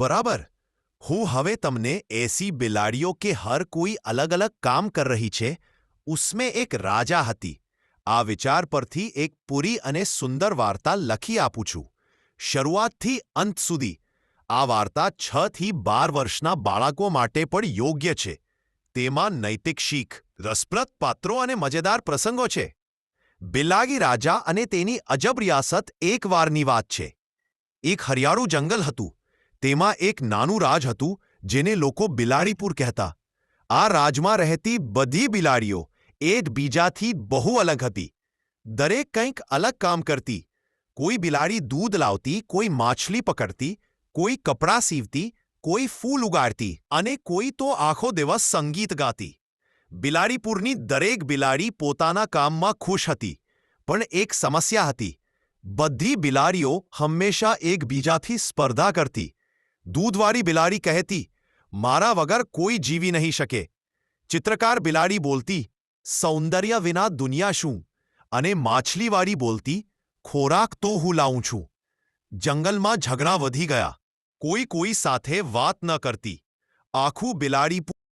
बराबर। હું હવે તમને ऐसी बिलाड़ियों के हर कोई अलग अलग काम कर रही છે उसमें એક રાજા હતી આ વિચાર પરથી એક પૂરી અને સુંદર વાર્તા લખી આપું છું શરૂઆતથી અંત સુધી આ વાર્તા 6 થી 12 વર્ષના બાળકો માટે પણ યોગ્ય છે તેમાં નૈતિક શીખ રસપ્રદ પાત્રો અને મજેદાર પ્રસંગો છે બિલાડી રાજા અને તેની અજબ રિયાસત એકવારની વાત છે એક હરિયાળું જંગલ હતું તેમાં એક નાનું રાજ હતું જેને લોકો બિલાડીપુર કહેતા આ રાજમાં રહેતી બધી બિલાડીઓ એકબીજાથી બહુ અલગ હતી દરેક કંઈક અલગ કામ કરતી કોઈ બિલાડી દૂધ લાવતી કોઈ માછલી પકડતી કોઈ કપડાં સીવતી કોઈ ફૂલ ઉગાડતી અને કોઈ તો આખો દિવસ સંગીત ગાતી બિલાડીપુરની દરેક બિલાડી પોતાના કામમાં ખુશ હતી પણ એક સમસ્યા હતી બધી બિલાડીઓ હંમેશા એકબીજાથી સ્પર્ધા કરતી દૂધવાળી બિલાડી કહેતી મારા વગર કોઈ જીવી નહીં શકે ચિત્રકાર બિલાડી બોલતી સૌંદર્ય વિના દુનિયા શું અને માછલીવાળી બોલતી ખોરાક તો હું લાવું છું જંગલમાં ઝઘડા વધી ગયા કોઈ સાથે વાત ન કરતી આખું બિલાડી